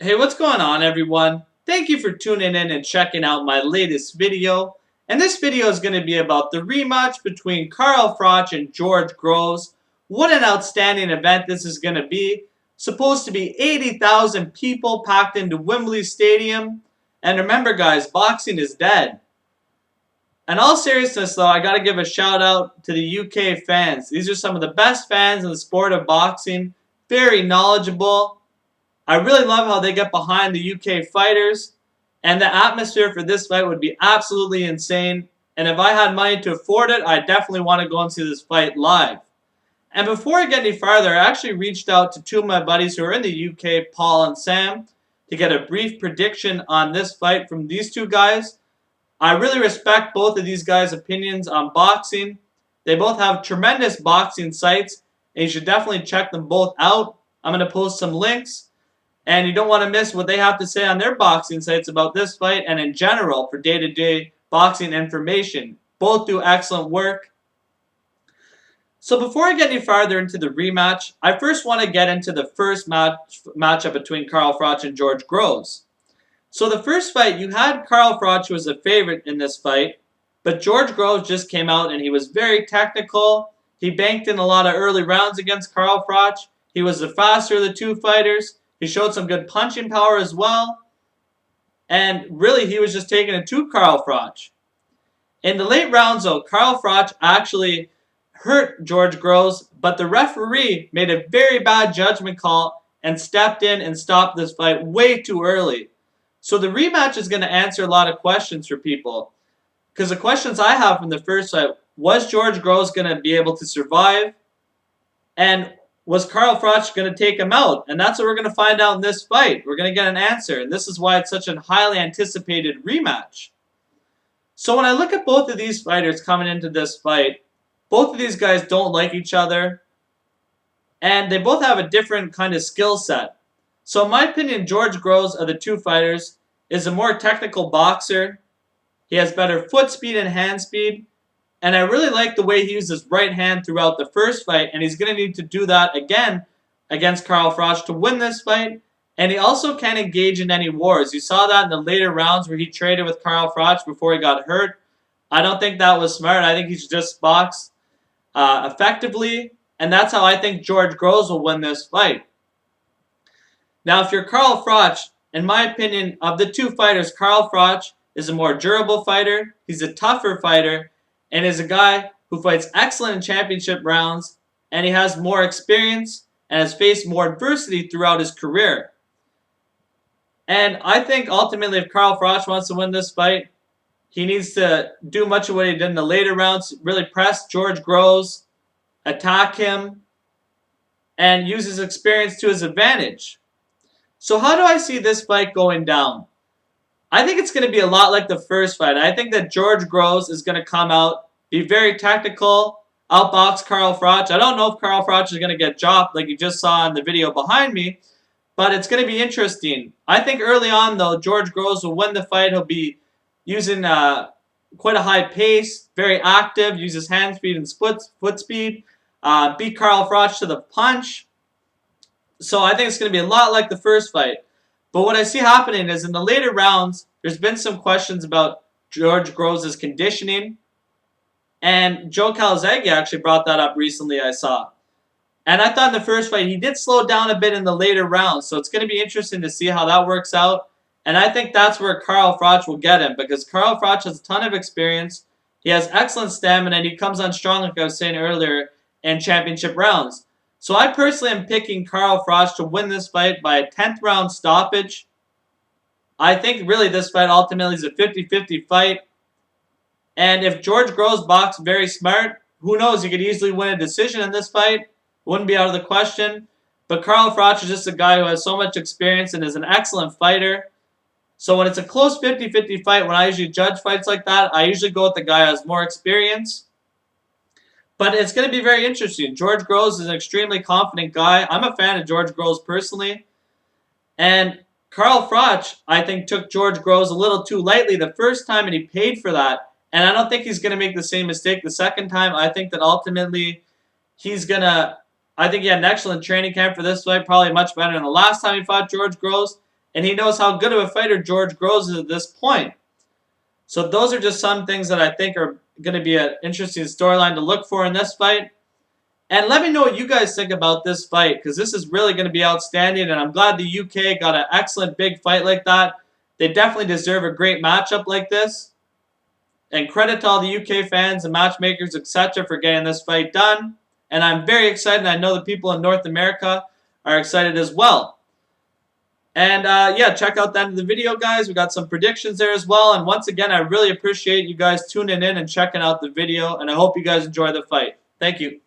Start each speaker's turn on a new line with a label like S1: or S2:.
S1: Hey, what's going on, everyone? Thank you for tuning in and checking out my latest video. And this video is going to be about the rematch between Carl Froch and George Groves. What an outstanding event this is going to be. Supposed to be 80,000 people packed into Wembley Stadium. And remember, guys, boxing is dead. In all seriousness, though, I got to give a shout out to the UK fans. These are some of the best fans in the sport of boxing. Very knowledgeable. I really love how they get behind the UK fighters, and the atmosphere for this fight would be absolutely insane. And if I had money to afford it, I definitely want to go and see this fight live. And before I get any farther, I actually reached out to two of my buddies who are in the UK, Paul and Sam, to get a brief prediction on this fight from these two guys. I really respect both of these guys' opinions on boxing. They both have tremendous boxing sites, and you should definitely check them both out. I'm going to post some links. And you don't want to miss what they have to say on their boxing sites about this fight and in general for day-to-day boxing information. Both do excellent work. So before I get any farther into the rematch, I first want to get into the first matchup between Carl Froch and George Groves. So the first fight, you had Carl Froch, who was a favorite in this fight, but George Groves just came out and he was very technical. He banked in a lot of early rounds against Carl Froch. He was the faster of the two fighters. He showed some good punching power as well. And really, he was just taking it to Carl Froch. In the late rounds, though, Carl Froch actually hurt George Groves, but the referee made a very bad judgment call and stepped in and stopped this fight way too early. So the rematch is going to answer a lot of questions for people. Because the questions I have from the first fight, was George Groves going to be able to survive? And was Carl Froch going to take him out? And that's what we're going to find out in this fight. We're going to get an answer. And this is why it's such a highly anticipated rematch. So when I look at both of these fighters coming into this fight, both of these guys don't like each other. And they both have a different kind of skill set. So in my opinion, George Groves of the two fighters is a more technical boxer. He has better foot speed and hand speed. And I really like the way he used his right hand throughout the first fight, and he's going to need to do that again against Carl Froch to win this fight. And he also can't engage in any wars. You saw that in the later rounds where he traded with Carl Froch before he got hurt. I don't think that was smart. I think he should just box effectively, and that's how I think George Groves will win this fight. Now, if you're Carl Froch, in my opinion, of the two fighters, Carl Froch is a more durable fighter. He's a tougher fighter. And is a guy who fights excellent in championship rounds, and he has more experience and has faced more adversity throughout his career. And I think ultimately if Carl Froch wants to win this fight, he needs to do much of what he did in the later rounds, really press George Groves, attack him, and use his experience to his advantage. So how do I see this fight going down? I think it's going to be a lot like the first fight. I think that George Groves is going to come out, be very technical, outbox Carl Froch. I don't know if Carl Froch is going to get dropped like you just saw in the video behind me, but it's going to be interesting. I think early on, though, George Groves will win the fight. He'll be using quite a high pace, very active, uses hand speed and foot speed, beat Carl Froch to the punch. So I think it's going to be a lot like the first fight. But what I see happening is in the later rounds, there's been some questions about George Groves' conditioning. And Joe Calzaghe actually brought that up recently, I saw. And I thought in the first fight, he did slow down a bit in the later rounds. So it's going to be interesting to see how that works out. And I think that's where Carl Froch will get him. Because Carl Froch has a ton of experience. He has excellent stamina. And he comes on strong, like I was saying earlier, in championship rounds. So I personally am picking Carl Froch to win this fight by a 10th round stoppage. I think really this fight ultimately is a 50-50 fight. And if George Groves boxed very smart, who knows, he could easily win a decision in this fight. Wouldn't be out of the question. But Carl Froch is just a guy who has so much experience and is an excellent fighter. So when it's a close 50-50 fight, when I usually judge fights like that, I usually go with the guy who has more experience. But it's going to be very interesting. George Groves is an extremely confident guy. I'm a fan of George Groves personally. And Carl Froch, I think, took George Groves a little too lightly the first time, and he paid for that. And I don't think he's going to make the same mistake the second time. I think that ultimately he's going to... I think he had an excellent training camp for this fight, probably much better than the last time he fought George Groves. and he knows how good of a fighter George Groves is at this point. So those are just some things that I think are going to be an interesting storyline to look for in this fight. And let me know what you guys think about this fight, because this is really going to be outstanding, and I'm glad the UK got an excellent big fight like that. They definitely deserve a great matchup like this. And credit to all the UK fans and matchmakers, etc. for getting this fight done. And I'm very excited. I know the people in North America are excited as well. And yeah, check out the end of the video, guys. We got some predictions there as well. And once again, I really appreciate you guys tuning in and checking out the video. And I hope you guys enjoy the fight. Thank you.